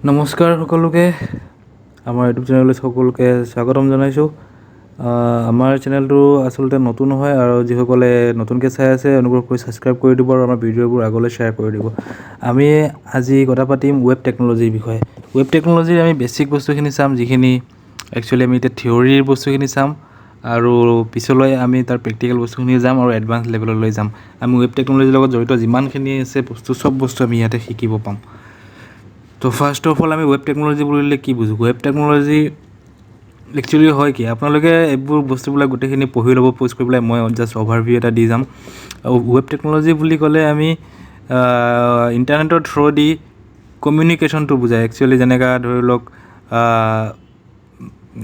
নমস্কাৰ সকলোকে আমাৰ ইউটিউব চেনেললৈ সকলোকে স্বাগতম জনাইছোঁ। আমাৰ চেনেলটো আচলতে নতুন হয় আৰু যিসকলে নতুনকৈ চাই আছে অনুগ্ৰহ কৰি ছাবস্ক্ৰাইব কৰি দিব আৰু আমাৰ ভিডিঅ'বোৰ আগলৈ শ্বেয়াৰ কৰি দিব। আমি আজি কথা পাতিম ৱেব টেকন'লজিৰ বিষয়ে। ৱেব টেকন'লজিৰ আমি বেছিক বস্তুখিনি চাম, যিখিনি একচুৱেলি আমি এতিয়া থিয়ৰীৰ বস্তুখিনি চাম আৰু পিছলৈ আমি তাৰ প্ৰেক্টিকেল বস্তুখিনি যাম আৰু এডভান্স লেভেললৈ যাম। আমি ৱেব টেকন'লজিৰ লগত জড়িত যিমানখিনি আছে চব বস্তু আমি ইয়াতে শিকিব পাম। তো ফাৰ্ষ্ট অফ অল আমি ৱেব টেকন'লজি বুলিলে কি বুজোঁ? ৱেব টেকন'লজি একচুৱেলি হয় কি, আপোনালোকে এইবোৰ বস্তুবিলাক গোটেইখিনি পঢ়ি ল'ব প'ষ্ট কৰি পেলাই মই জাষ্ট অভাৰভিউ এটা দি যাম। ৱেব টেকন'লজি বুলি ক'লে আমি ইণ্টাৰনেটৰ থ্ৰুদি কমিউনিকেশ্যনটো বুজায়। একচুৱেলি যেনেকৈ ধৰি লওক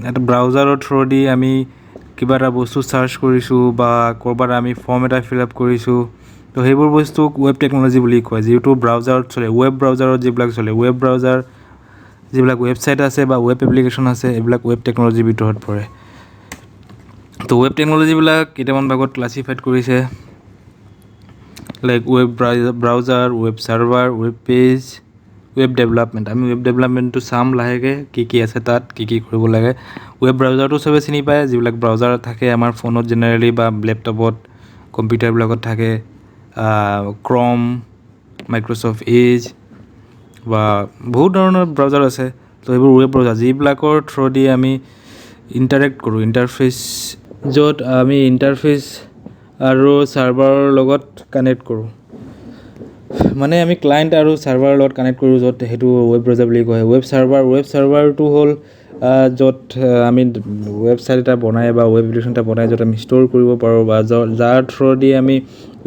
এটা ব্ৰাউজাৰৰ থ্ৰুদি আমি কিবা এটা বস্তু চাৰ্চ কৰিছোঁ বা ক'ৰবাত আমি ফৰ্ম এটা ফিল আপ কৰিছোঁ, তো সেইবোৰ বস্তুক ৱেব টেকন'লজি বুলি কয়, যিটো ব্ৰাউজাৰত চলে। ৱেব ব্ৰাউজাৰত যিবিলাক চলে, ৱেব ব্ৰাউজাৰ যিবিলাক ৱেবছাইট আছে বা ৱেব এপ্লিকেশ্যন আছে, এইবিলাক ৱেব টেকন'লজিৰ ভিতৰত পৰে। তো ৱেব টেকন'লজিবিলাক কেইটামান ভাগত ক্লাছিফাইড কৰিছে, like web browser, web server, web page, web development. আমি ৱেব ডেভেলপমেণ্টটো চাম লাহেকৈ, কি আছে তাত, কি কৰিব লাগে। ৱেব ব্ৰাউজাৰটো চবে চিনি পায়, যিবিলাক ব্ৰাউজাৰ থাকে আমাৰ ফোনত জেনেৰেলি বা লেপটপত, কম্পিউটাৰবিলাকত থাকে। ক্ৰম, মাইক্ৰ'ছফ্ট এজ বা বহুত ধৰণৰ ব্ৰাউজাৰ আছে। তো সেইবোৰ ৱেব ব্ৰাউজাৰ, যিবিলাকৰ থ্ৰুদি আমি ইণ্টাৰেক্ট কৰোঁ, ইণ্টাৰফেচ, য'ত আমি ইণ্টাৰফেচ আৰু ছাৰ্ভাৰৰ লগত কানেক্ট কৰোঁ। মানে আমি ক্লাইণ্ট আৰু ছাৰ্ভাৰৰ লগত কানেক্ট কৰোঁ, য'ত সেইটো ৱেব ব্ৰাউজাৰ বুলি কয়। ৱেব ছাৰ্ভাৰটো হ'ল য'ত আমি ৱেবছাইট এটা বনাই বা ৱেব এপ্লিকেশ্যন এটা বনাই য'ত আমি ষ্ট'ৰ কৰিব পাৰোঁ বা যাৰ থ্ৰুদি আমি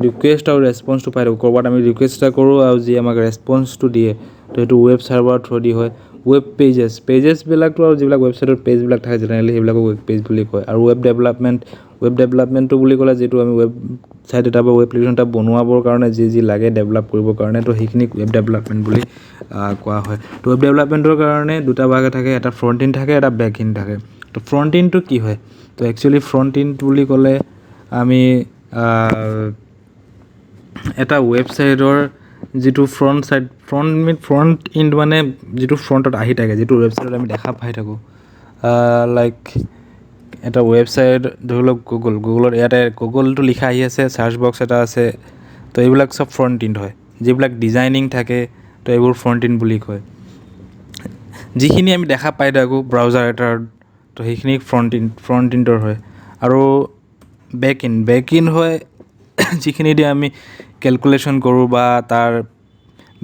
ৰিকুৱেষ্ট আৰু ৰেছপন্সটো পাই থাকোঁ। ক'ৰবাত আমি ৰিকুৱেষ্ট এটা কৰোঁ আৰু যি আমাক ৰেছপন্সটো দিয়ে, তো সেইটো ৱেব ছাৰ্ভাৰৰ থ্ৰুদি হয়। ৱেব পেজেছবিলাকতো আৰু যিবিলাক ৱেবছাইটৰ পেজবিলাক থাকে জেনেৰেলি সেইবিলাকক ৱেব পেজ বুলি কয়। আৰু ৱেব ডেভেলপমেণ্টটো বুলি ক'লে যিটো আমি ৱেবছাইট এটা বা ৱেব এপ্লিকেশ্যন এটা বনোৱাবৰ কাৰণে যি লাগে ডেভেলপ কৰিবৰ কাৰণে, তো সেইখিনিক ৱেব ডেভেলপমেণ্ট বুলি কোৱা হয়। তো ৱেব ডেভেলপমেণ্টৰ কাৰণে দুটা ভাগে থাকে, এটা ফ্ৰণ্ট এণ্ড থাকে, এটা বেক এণ্ড থাকে। তো ফ্ৰণ্ট এণ্ডটো কি হয়? তো একচুৱেলি ফ্ৰণ্ট এণ্ড বুলি ক'লে আমি এটা ৱেবছাইটৰ যিটো ফ্ৰণ্ট এণ্ড মানে যিটো ফ্ৰণ্টত আহি থাকে, যিটো ৱেবছাইটত আমি দেখা পাই থাকোঁ। লাইক এটা ৱেবছাইট ধৰি লওক গুগলত ইয়াতে গুগলটো লিখা আহি আছে, চাৰ্চ বক্স এটা আছে, তো এইবিলাক চব ফ্ৰণ্ট এণ্ড হয়। যিবিলাক ডিজাইনিং থাকে, তো এইবোৰ ফ্ৰণ্ট এণ্ড বুলি কয়। যিখিনি আমি দেখা পাই থাকোঁ ব্ৰাউজাৰ এটাৰ, তো সেইখিনি ফ্ৰণ্ট এণ্ডৰ হয়। আৰু বেক এণ্ড হয় যিখিনি দি আমি কেলকুলেশ্যন কৰোঁ বা তাৰ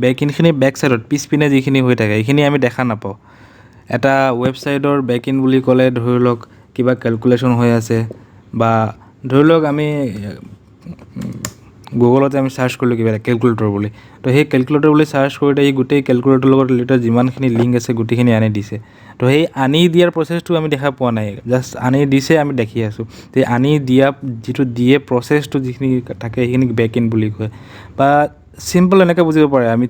বেক এণ্ডখিনি বেক ছাইডত পিছপিনে যিখিনি হৈ থাকে সেইখিনি আমি দেখা নাপাওঁ। এটা ৱেবছাইটৰ বেক এণ্ড বুলি ক'লে ধৰি লওক কিবা কেলকুলেশ্যন হৈ আছে, বা ধৰি লওক আমি গুগলতে আমি চাৰ্চ কৰিলোঁ কিবা এটা কেলকুলেটৰ বুলি, তো সেই কেলকুলেটৰ বুলি চাৰ্চ কৰোঁতে এই গোটেই কেলকুলেটৰৰ লগত ৰিলেটেড যিমানখিনি লিংক আছে গোটেইখিনি আনি দিছে। তো সেই আনি দিয়াৰ প্ৰচেছটো আমি দেখা পোৱা নাই, জাষ্ট আনি দিছে আমি দেখি আছোঁ। তো আনি দিয়া যিটো দিয়ে প্ৰচেছটো যিখিনি থাকে সেইখিনিক বেক এণ্ড বুলি কয়। বা চিম্পল এনেকৈ বুজিব পাৰে, আমি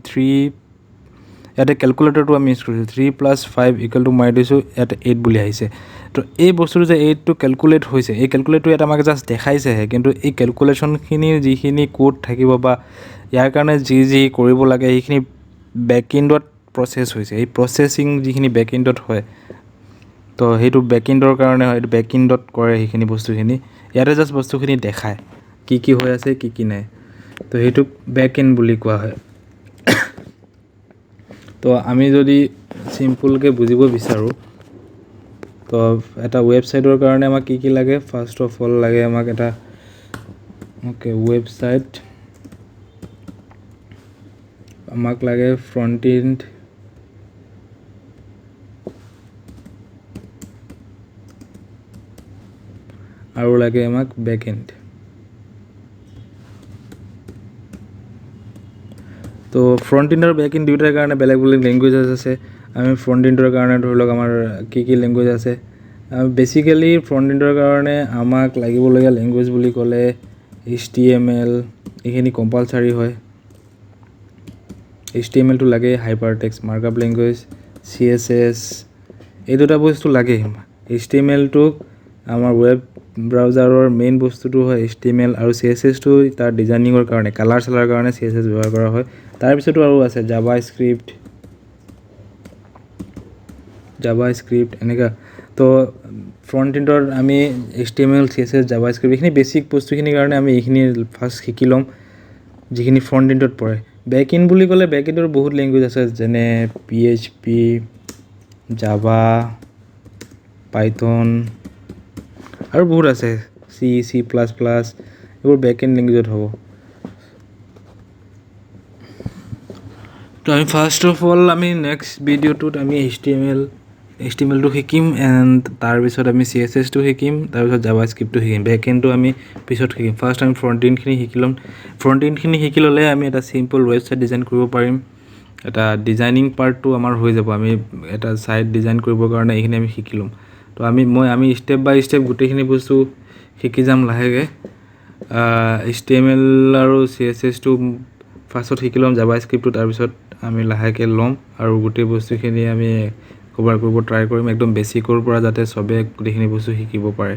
ইয়াতে কেলকুলেটৰটো আমি ইউজ কৰিছোঁ, 3+5 মাৰি দিছোঁ, ইয়াতে 8 বুলি আহিছে। তো এই বস্তুটো যে 8টো কেলকুলেট হৈছে, এই কেলকুলেটটো ইয়াত আমাক জাষ্ট দেখাইছেহে, কিন্তু এই কেলকুলেশ্যনখিনিৰ যিখিনি কোড থাকিব বা ইয়াৰ কাৰণে যি কৰিব লাগে সেইখিনি বেক এণ্ডত প্ৰচেছ হৈছে। এই প্ৰচেছিং যিখিনি বেক এণ্ডত হয়, তো সেইটো বেক এণ্ডৰ কাৰণে হয়, এইটো বেক এণ্ডত কৰে সেইখিনি বস্তুখিনি। ইয়াতে জাষ্ট বস্তুখিনি দেখায় কি হৈ আছে কি নাই, তো সেইটোক বেক এণ্ড বুলি কোৱা হয়। তো আমি যদি চিম্পুলকৈ বুজিব বিচাৰোঁ, তো এটা ৱেবছাইটৰ কাৰণে আমাক কি লাগে? ফাৰ্ষ্ট অফ অল লাগে আমাক এটা ৱেবছাইট, আমাক লাগে ফ্ৰণ্ট এণ্ড, আৰু লাগে আমাক বেক এণ্ড। তো ফ্ৰণ্ট এণ্ড আৰু বেক এণ্ড দুয়োটাৰ কাৰণে বেলেগ লেংগুৱেজেছ আছে। আমি ফ্ৰণ্ট এণ্ডৰ কাৰণে ধৰি লওক আমাৰ কি লেংগুৱেজ আছে। বেচিকেলি ফ্ৰণ্ট এণ্ডৰ কাৰণে আমাক লাগিবলগীয়া লেংগুৱেজ বুলি ক'লে HTML, এইখিনি কম্পালচাৰী হয়। HTMLটো লাগে, hyper text markup language, CSS, এই দুটা বস্তু লাগে। HTMLটোক আমাৰ ৱেব ব্ৰাউজাৰৰ মেইন বস্তুটো হয় HTML, আৰু CSSটো তাৰ ডিজাইনিঙৰ কাৰণে, কালাৰ কাৰণে CSS ব্যৱহাৰ কৰা হয়। তাৰপিছতো আৰু আছে জাভা স্ক্ৰিপ্ট, জাভা স্ক্ৰিপ্ট এনেকুৱা তো ফ্ৰণ্ট এণ্ডৰ আমি HTML CSS জাভা স্ক্ৰিপ্ট এইখিনি বেছিক বস্তুখিনিৰ কাৰণে আমি এইখিনি ফাৰ্ষ্ট শিকি ল'ম যিখিনি ফ্ৰণ্ট এণ্ডত পৰে বেক এণ্ড বুলি ক'লে বেক এণ্ডৰ বহুত লেংগুৱেজ আছে যেনে PHP জাভা পাইথন আৰু বহুত আছে C এইবোৰ বেক এণ্ড লেংগুৱেজত হ'ব তো আমি ফাৰ্ষ্ট অফ অল আমি নেক্সট ভিডিঅ'টোত আমি HTMLটো শিকিম এণ্ড তাৰপিছত আমি CSSটো শিকিম তাৰপিছত জাভা স্ক্ৰিপ্টটো শিকিম বেক এণ্ডটো আমি পিছত শিকিম ফাৰ্ষ্ট আমি ফ্ৰণ্ট এণ্ডখিনি শিকি ল'ম ফ্ৰণ্ট এণ্ডখিনি শিকি ল'লে আমি এটা চিম্পল ৱেবছাইট ডিজাইন কৰিব পাৰিম এটা ডিজাইনিং পাৰ্টটো আমাৰ হৈ যাব আমি এটা ছাইট ডিজাইন কৰিবৰ কাৰণে এইখিনি আমি শিকি ল'ম তো আমি ষ্টেপ বাই ষ্টেপ গোটেইখিনি বস্তু শিকি যাম লাহেকৈ HTML আৰু CSSটো ফাৰ্ষ্টত শিকি ল'ম জাভা স্ক্ৰিপ্টটো তাৰপিছত আমি লাহেকৈ ল'ম আৰু গোটেই বস্তুখিনি আমি কভাৰ কৰিব ট্ৰাই কৰিম একদম বেছিকৰ পৰা যাতে চবে গোটেইখিনি বস্তু শিকিব পাৰে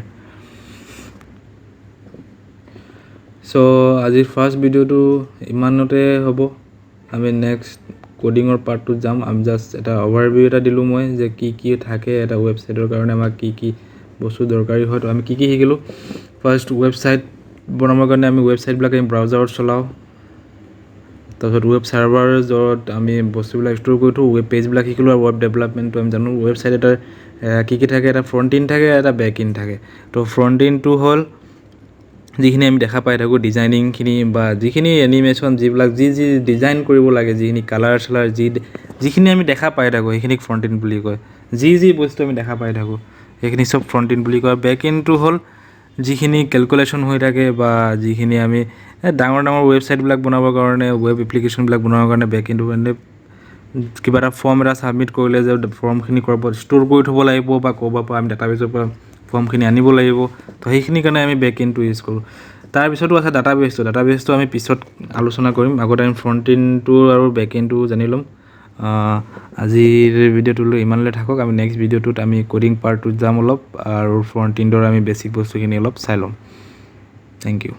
চ' আজিৰ ফাৰ্ষ্ট ভিডিঅ'টো ইমানতে হ'ব আমি নেক্সট কোডিঙৰ পাৰ্টটোত যাম আমি জাষ্ট এটা অভাৰভিউ এটা দিলোঁ মই যে কি থাকে এটা ৱেবছাইটৰ কাৰণে আমাক কি বস্তু দৰকাৰী হয় তো আমি কি শিকিলোঁ ফাৰ্ষ্ট ৱেবছাইট বনাবৰ কাৰণে আমি ৱেবছাইটবিলাক আমি ব্ৰাউজাৰত চলাওঁ তাৰপিছত ৱেব ছাৰ্ভাৰ য'ত আমি বস্তুবিলাক ষ্ট'ৰ কৰি থওঁ ৱেব পেজবিলাক শিকিলোঁ আৰু ৱেব ডেভেলপমেণ্টটো আমি জানো ৱেবছাইট এটাৰ কি থাকে এটা ফ্ৰণ্ট এণ্ড থাকে এটা বেক এণ্ড থাকে তো ফ্ৰণ্ট এণ্ডটো হ'ল যিখিনি আমি দেখা পাই থাকোঁ ডিজাইনিংখিনি বা যিখিনি এনিমেশ্যন যিবিলাক যি ডিজাইন কৰিব লাগে যিখিনি কালাৰ চালাৰ যিখিনি আমি দেখা পাই থাকোঁ সেইখিনিক ফ্ৰণ্ট এণ্ড বুলি কয় যি বস্তু আমি দেখা পাই থাকোঁ সেইখিনি চব ফ্ৰণ্ট এণ্ড বুলি কয় বেক এণ্ডটো হ'ল যিখিনি কেলকুলেশ্যন হৈ থাকে বা যিখিনি আমি ডাঙৰ ৱেবছাইটবিলাক বনাবৰ কাৰণে ৱেব এপ্লিকেশ্যনবিলাক বনাবৰ কাৰণে বেক এণ্ডটো কাৰণে কিবা এটা ফৰ্ম এটা ছাবমিট কৰিলে যে ফৰ্মখিনি ক'ৰবাত ষ্ট'ৰ কৰি থ'ব লাগিব বা ক'ৰবাৰ পৰা আমি ডাটাবেছৰ পৰা ফৰ্মখিনি আনিব লাগিব তো সেইখিনিৰ কাৰণে আমি বেক এণ্ডটো ইউজ কৰোঁ তাৰপিছতো আছে ডাটাবেছটো আমি পিছত আলোচনা কৰিম আগতে আমি ফ্ৰণ্ট এণ্ডটো আৰু বেক এণ্ডটো জানি ল'ম আজিৰ ভিডিঅ'টোলৈ ইমানলৈ থাকক আমি নেক্সট ভিডিঅ'টোত আমি কোডিং পাৰ্টটোত যাম অলপ আৰু ফ্ৰণ্ট এণ্ডৰ আমি বেছিক বস্তুখিনি অলপ চাই ল'ম থেংক ইউ